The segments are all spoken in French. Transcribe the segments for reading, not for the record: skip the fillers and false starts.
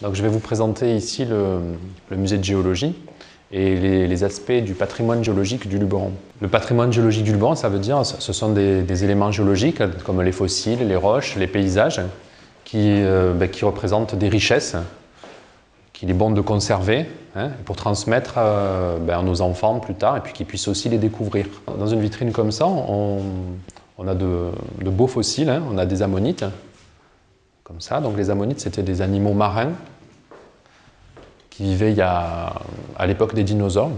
Donc je vais vous présenter ici le musée de géologie et les aspects du patrimoine géologique du Luberon. Le patrimoine géologique du Luberon, ça veut dire ce sont des éléments géologiques comme les fossiles, les roches, les paysages qui représentent des richesses qu'il est bon de conserver pour transmettre à nos enfants plus tard et puis qu'ils puissent aussi les découvrir. Dans une vitrine comme ça, on a de beaux fossiles, on a des ammonites. Comme ça. Donc les ammonites, c'était des animaux marins qui vivaient à l'époque des dinosaures.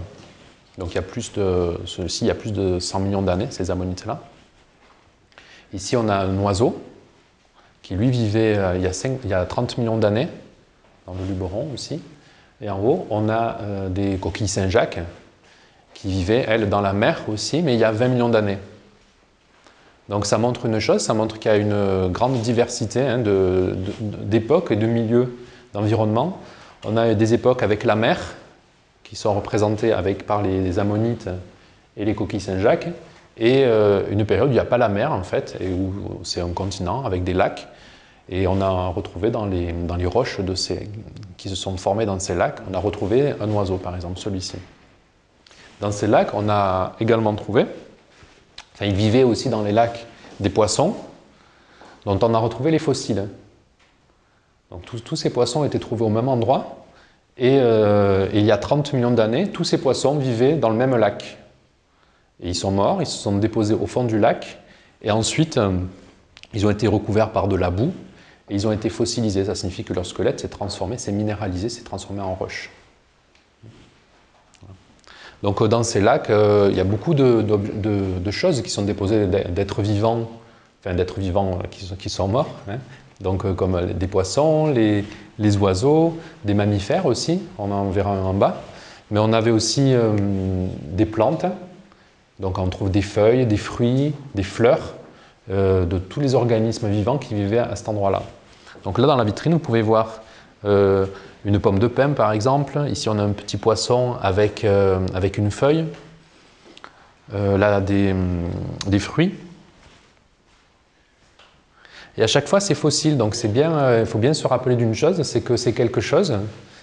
Donc il y a plus de 100 millions d'années, ces ammonites-là. Ici, on a un oiseau qui, lui, vivait il y a 30 millions d'années, dans le Luberon aussi. Et en haut, on a des coquilles Saint-Jacques qui vivaient, elles, dans la mer aussi, mais il y a 20 millions d'années. Donc ça montre une chose, ça montre qu'il y a une grande diversité d'époques et de milieux d'environnement. On a des époques avec la mer, qui sont représentées par les ammonites et les coquilles Saint-Jacques, et une période où il n'y a pas la mer en fait, et où c'est un continent avec des lacs. Et on a retrouvé dans les roches qui se sont formées dans ces lacs, on a retrouvé un oiseau par exemple, celui-ci. Dans ces lacs, on a également trouvé il vivait aussi dans les lacs des poissons, dont on a retrouvé les fossiles. Donc tous ces poissons étaient trouvés au même endroit, et il y a 30 millions d'années, tous ces poissons vivaient dans le même lac. Et ils sont morts, ils se sont déposés au fond du lac, et ensuite ils ont été recouverts par de la boue, et ils ont été fossilisés. Ça signifie que leur squelette s'est transformé, s'est minéralisé, s'est transformé en roche. Donc dans ces lacs, il y a beaucoup de choses qui sont déposées d'êtres vivants, qui sont morts, donc comme des poissons, les oiseaux, des mammifères aussi, on en verra un en bas, mais on avait aussi des plantes, donc on trouve des feuilles, des fruits, des fleurs, de tous les organismes vivants qui vivaient à cet endroit-là. Donc là dans la vitrine, vous pouvez voir une pomme de pin par exemple, ici on a un petit poisson avec une feuille, là des fruits. Et à chaque fois c'est fossile, donc c'est bien, il faut bien se rappeler d'une chose, c'est que c'est quelque chose,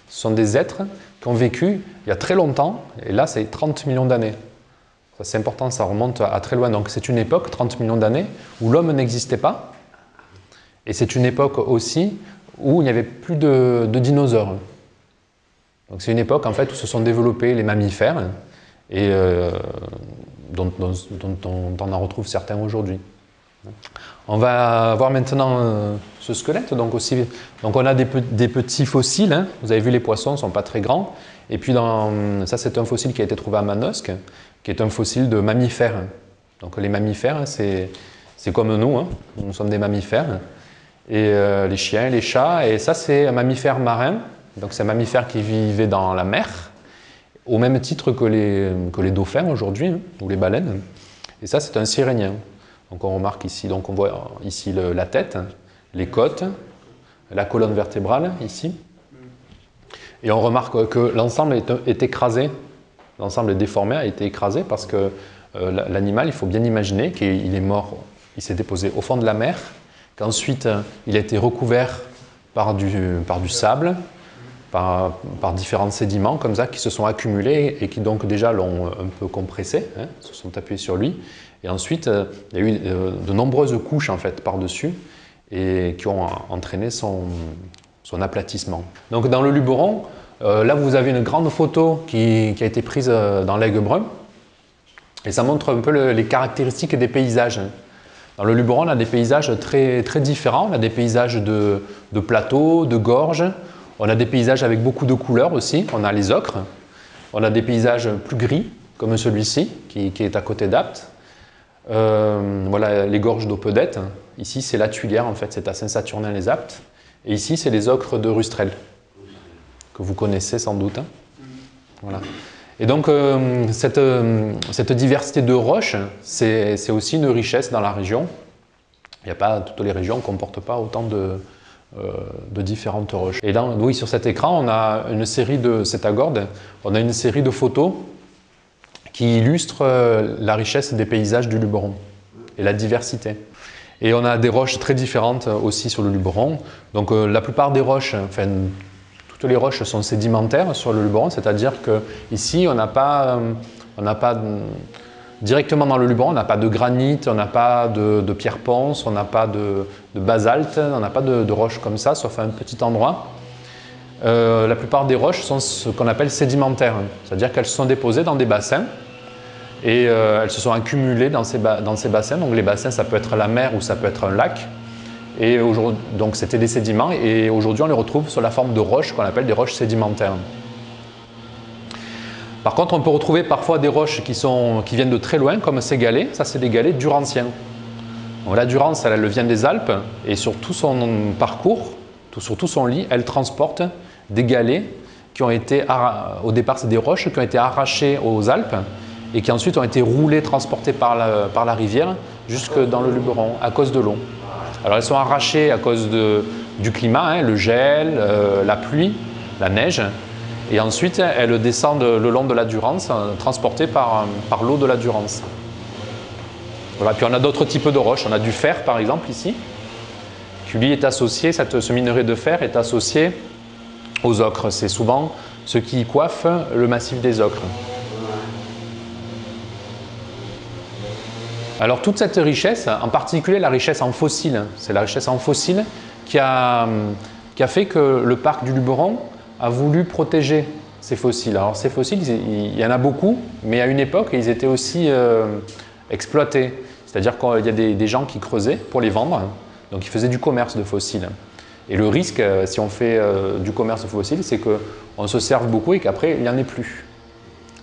ce sont des êtres qui ont vécu il y a très longtemps, et là c'est 30 millions d'années. C'est important, ça remonte à très loin, donc c'est une époque, 30 millions d'années, où l'homme n'existait pas, et c'est une époque aussi où il n'y avait plus de dinosaures. Donc c'est une époque en fait où se sont développés les mammifères et dont on en retrouve certains aujourd'hui. On va voir maintenant ce squelette. Donc on a des petits fossiles. Vous avez vu, les poissons ne sont pas très grands. Et puis ça c'est un fossile qui a été trouvé à Manosque, qui est un fossile de mammifères. Donc les mammifères, c'est comme nous, nous sommes des mammifères. Et les chiens, les chats, et ça c'est un mammifère marin, donc c'est un mammifère qui vivait dans la mer, au même titre que les dauphins aujourd'hui, ou les baleines, et ça c'est un sirénien. Donc on remarque ici, donc on voit ici la tête, les côtes, la colonne vertébrale ici, et on remarque que l'ensemble est écrasé, l'ensemble est déformé, a été écrasé parce que l'animal, il faut bien imaginer qu'il est mort, il s'est déposé au fond de la mer, qu'ensuite il a été recouvert par du sable, par différents sédiments comme ça qui se sont accumulés et qui donc déjà l'ont un peu compressé, se sont appuyés sur lui. Et ensuite il y a eu de nombreuses couches en fait par-dessus et qui ont entraîné son aplatissement. Donc dans le Luberon, là vous avez une grande photo qui a été prise dans l'Aigle brun et ça montre un peu les caractéristiques des paysages. Dans le Luberon, on a des paysages très, très différents. On a des paysages de plateaux, de gorges. On a des paysages avec beaucoup de couleurs aussi. On a les ocres. On a des paysages plus gris, comme celui-ci, qui est à côté d'Apt. Voilà les gorges d'Opedette. Ici, c'est la Tuilière, en fait, c'est à Saint-Saturnin-les-Aptes. Et ici, c'est les ocres de Rustrel, que vous connaissez sans doute. Voilà. Et donc cette diversité de roches, c'est aussi une richesse dans la région. Toutes les régions ne comportent pas autant de différentes roches. Et là, oui, sur cet écran, on a une série c'est à Gordes, on a une série de photos qui illustrent la richesse des paysages du Luberon et la diversité. Et on a des roches très différentes aussi sur le Luberon. Donc la plupart des roches, enfin toutes les roches sont sédimentaires sur le Luberon, c'est-à-dire qu'ici, on n'a pas directement dans le Luberon, on n'a pas de granit, on n'a pas de pierre ponce, on n'a pas de basalte, on n'a pas de roches comme ça, sauf un petit endroit. La plupart des roches sont ce qu'on appelle sédimentaires, c'est-à-dire qu'elles se sont déposées dans des bassins et elles se sont accumulées dans ces bassins. Donc les bassins, ça peut être la mer ou ça peut être un lac. Et donc c'était des sédiments et aujourd'hui on les retrouve sous la forme de roches qu'on appelle des roches sédimentaires. Par contre, on peut retrouver parfois des roches qui viennent de très loin, comme ces galets. Ça, c'est des galets durantiens. Donc, la Durance, elle vient des Alpes et sur tout son parcours, sur tout son lit, elle transporte des galets qui ont été, au départ, c'est des roches qui ont été arrachées aux Alpes et qui ensuite ont été roulées, transportées par la rivière jusque dans le Luberon à cause de l'eau. Alors, elles sont arrachées à cause du climat, hein, le gel, la pluie, la neige. Et ensuite, elles descendent le long de la Durance, transportées par l'eau de la Durance. Voilà. Puis on a d'autres types de roches. On a du fer, par exemple, ici, qui lui est associé, ce minerai de fer est associé aux ocres. C'est souvent ce qui coiffe le massif des ocres. Alors toute cette richesse, en particulier la richesse en fossiles, c'est la richesse en fossiles qui a fait que le parc du Luberon a voulu protéger ces fossiles. Alors ces fossiles, il y en a beaucoup, mais à une époque, ils étaient aussi exploités. C'est-à-dire qu'il y a des gens qui creusaient pour les vendre, donc ils faisaient du commerce de fossiles. Et le risque, si on fait du commerce de fossiles, c'est qu'on se serve beaucoup et qu'après, il n'y en ait plus.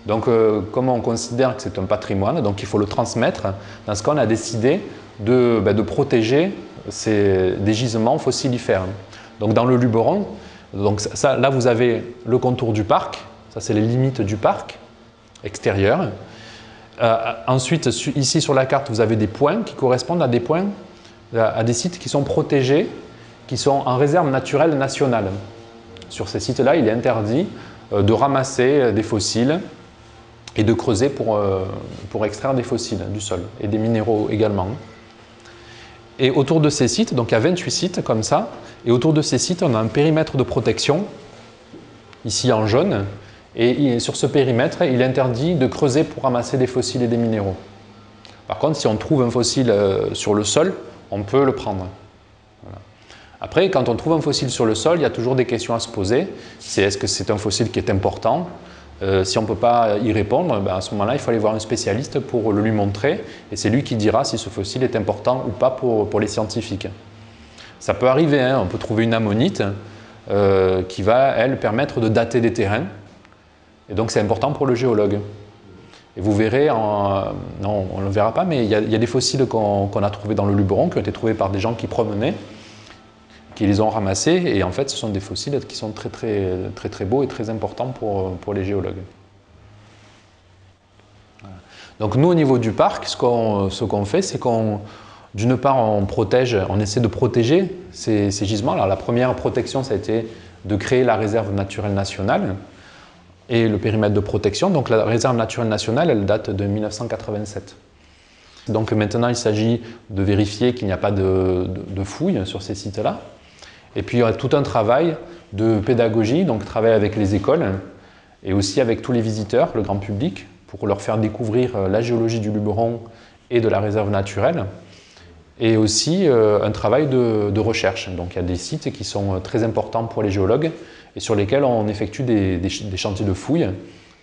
Donc, comme on considère que c'est un patrimoine, donc il faut le transmettre, dans ce cas, on a décidé de protéger des gisements fossilifères. Donc, dans le Luberon, donc là, vous avez le contour du parc, ça, c'est les limites du parc extérieur. Ensuite, ici sur la carte, vous avez des points qui correspondent à des sites qui sont protégés, qui sont en réserve naturelle nationale. Sur ces sites-là, il est interdit de ramasser des fossiles et de creuser pour extraire des fossiles du sol et des minéraux également. Et autour de ces sites, donc il y a 28 sites comme ça, et autour de ces sites, on a un périmètre de protection, ici en jaune, et sur ce périmètre, il est interdit de creuser pour ramasser des fossiles et des minéraux. Par contre, si on trouve un fossile sur le sol, on peut le prendre. Voilà. Après, quand on trouve un fossile sur le sol, il y a toujours des questions à se poser. C'est est-ce que c'est un fossile qui est important ? Si on ne peut pas y répondre, à ce moment-là, il faut aller voir un spécialiste pour le lui montrer et c'est lui qui dira si ce fossile est important ou pas pour les scientifiques. Ça peut arriver, hein, on peut trouver une ammonite qui va, elle, permettre de dater des terrains et donc c'est important pour le géologue. Et vous verrez, non, on ne le verra pas, mais il y a des fossiles qu'on a trouvés dans le Luberon, qui ont été trouvés par des gens qui promenaient, qui les ont ramassés, et en fait ce sont des fossiles qui sont très beaux et très importants pour les géologues. Voilà. Donc nous au niveau du parc, ce qu'on fait, c'est d'une part on essaie de protéger ces gisements. Alors la première protection, ça a été de créer la réserve naturelle nationale et le périmètre de protection. Donc la réserve naturelle nationale, elle date de 1987. Donc maintenant il s'agit de vérifier qu'il n'y a pas de fouilles sur ces sites-là. Et puis il y a tout un travail de pédagogie, donc travail avec les écoles et aussi avec tous les visiteurs, le grand public, pour leur faire découvrir la géologie du Luberon et de la réserve naturelle. Et aussi un travail de recherche. Donc il y a des sites qui sont très importants pour les géologues et sur lesquels on effectue des chantiers de fouilles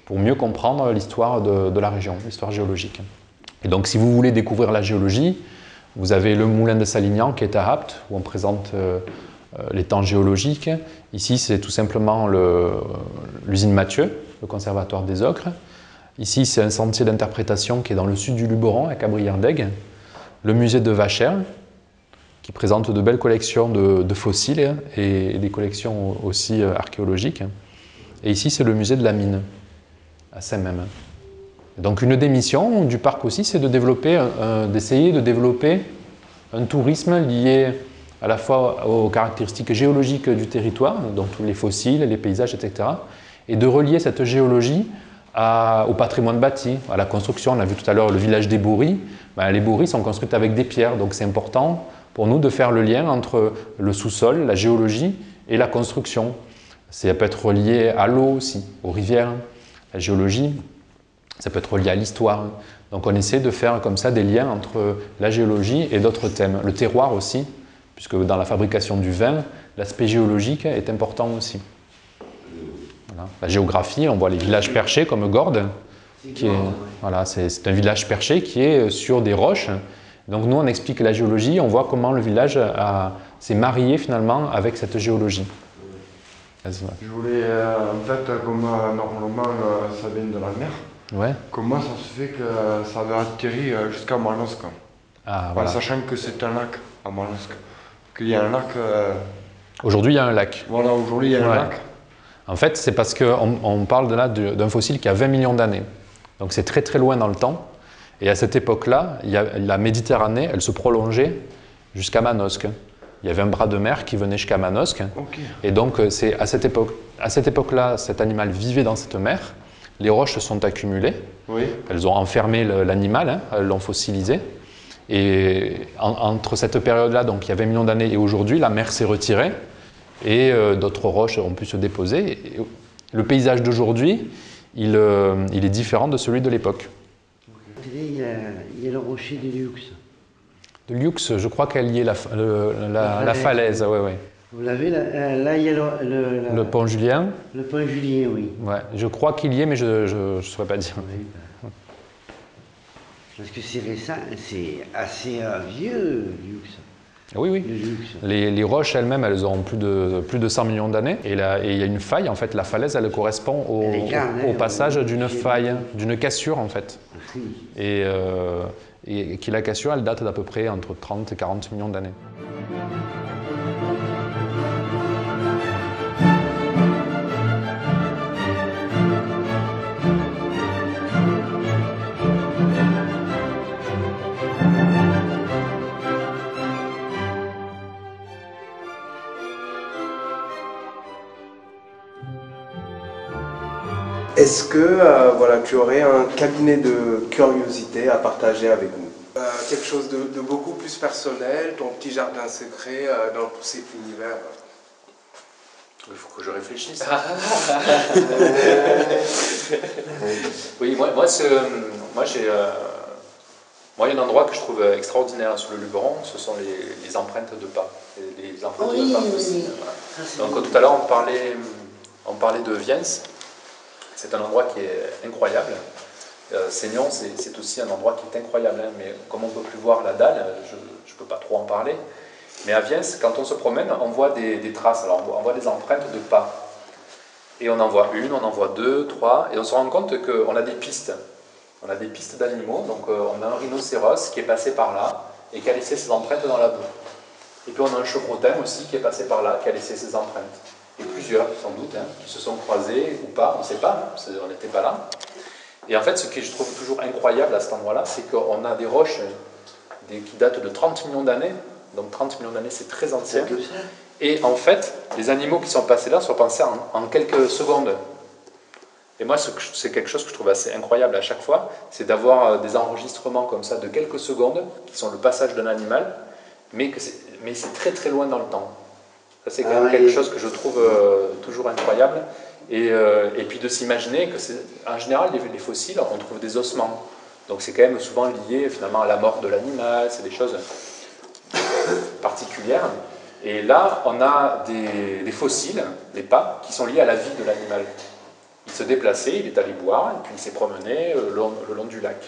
pour mieux comprendre l'histoire de la région, l'histoire géologique. Et donc si vous voulez découvrir la géologie, vous avez le moulin de Salignan qui est à Apt, où on présente les temps géologiques. Ici, c'est tout simplement l'usine Mathieu, le conservatoire des Ocres. Ici, c'est un sentier d'interprétation qui est dans le sud du Luberon, à Cabrières-d'Aigues. Le musée de Vachères, qui présente de belles collections de fossiles et des collections aussi archéologiques. Et ici, c'est le musée de la mine, à Saint-Même. Donc, une des missions du parc aussi, c'est d'essayer de développer un tourisme lié à la fois aux caractéristiques géologiques du territoire, donc tous les fossiles, les paysages, etc., et de relier cette géologie au patrimoine bâti, à la construction. On a vu tout à l'heure le village des Bourris. Les Bourris sont construites avec des pierres, donc c'est important pour nous de faire le lien entre le sous-sol, la géologie et la construction. Ça peut être relié à l'eau aussi, aux rivières, la géologie. Ça peut être relié à l'histoire. Donc on essaie de faire comme ça des liens entre la géologie et d'autres thèmes. Le terroir aussi, puisque dans la fabrication du vin, l'aspect géologique est important aussi. Voilà. La géographie, on voit les villages perchés comme Gordes. Voilà, c'est un village perché qui est sur des roches. Donc nous, on explique la géologie, on voit comment le village s'est marié finalement avec cette géologie. Je voulais, en fait, comme normalement ça vient de la mer, Ouais. comment ça se fait que ça avait atterri jusqu'à Manosque? Voilà. Sachant que c'est un lac à Manosque, qu'il y a un lac. Aujourd'hui, il y a un lac. Voilà, aujourd'hui il y a un lac. En fait, c'est parce qu'on parle là d'un fossile qui a 20 millions d'années. Donc c'est très très loin dans le temps. Et à cette époque-là, la Méditerranée, elle se prolongeait jusqu'à Manosque. Il y avait un bras de mer qui venait jusqu'à Manosque. Okay. Et donc c'est à cette époque-là, cet animal vivait dans cette mer. Les roches se sont accumulées. Oui. Elles ont enfermé l'animal, elles l'ont fossilisé. Et entre cette période-là, donc il y a 20 millions d'années, et aujourd'hui, la mer s'est retirée. Et d'autres roches ont pu se déposer. Et le paysage d'aujourd'hui, il est différent de celui de l'époque. Il y a le rocher de Lux. De Lux, je crois qu'elle y est la falaise. Ouais. Vous l'avez là, il y a le pont Julien. Le pont Julien, oui. Ouais, je crois qu'il y est, mais je ne saurais pas dire. Oui, parce que c'est récent, c'est assez vieux, Lux. Oui. Les roches elles-mêmes, elles ont plus de 100 millions d'années. Et il y a une faille, en fait, la falaise, elle correspond au passage d'une faille, d'une cassure, en fait. Et qui la cassure, elle date d'à peu près entre 30 et 40 millions d'années. Est-ce que voilà, tu aurais un cabinet de curiosité à partager avec nous? Quelque chose de beaucoup plus personnel, ton petit jardin secret dans tout cet univers. Il faut que je réfléchisse. Oui, moi il y a un endroit que je trouve extraordinaire sur le Luberon, ce sont les empreintes de pas. Les empreintes de pas aussi. Voilà. Donc tout à l'heure on parlait de Viens. C'est un endroit qui est incroyable. Seignon, c'est aussi un endroit qui est incroyable, hein, mais comme on ne peut plus voir la dalle, je ne peux pas trop en parler. Mais à Viens, quand on se promène, on voit des traces, alors on voit des empreintes de pas. Et on en voit une, on en voit deux, trois, et on se rend compte qu'on a des pistes. On a des pistes d'animaux, donc on a un rhinocéros qui est passé par là et qui a laissé ses empreintes dans la boue. Et puis on a un chevrotin aussi qui est passé par là, qui a laissé ses empreintes. Et plusieurs, sans doute, hein, qui se sont croisés ou pas, on ne sait pas, on n'était pas là. Et en fait, ce que je trouve toujours incroyable à cet endroit-là, c'est qu'on a des roches qui datent de 30 millions d'années. Donc 30 millions d'années, c'est très ancien. Et en fait, les animaux qui sont passés là sont passés en quelques secondes. Et moi, c'est quelque chose que je trouve assez incroyable à chaque fois, c'est d'avoir des enregistrements comme ça de quelques secondes, qui sont le passage d'un animal, mais c'est très très loin dans le temps. Ça, c'est quand même quelque chose que je trouve toujours incroyable. Et puis de s'imaginer que, en général, les fossiles, on trouve des ossements. Donc c'est quand même souvent lié finalement à la mort de l'animal, c'est des choses particulières. Et là, on a des fossiles, des pas, qui sont liés à la vie de l'animal. Il se déplaçait, il est allé boire, et puis il s'est promené le long du lac.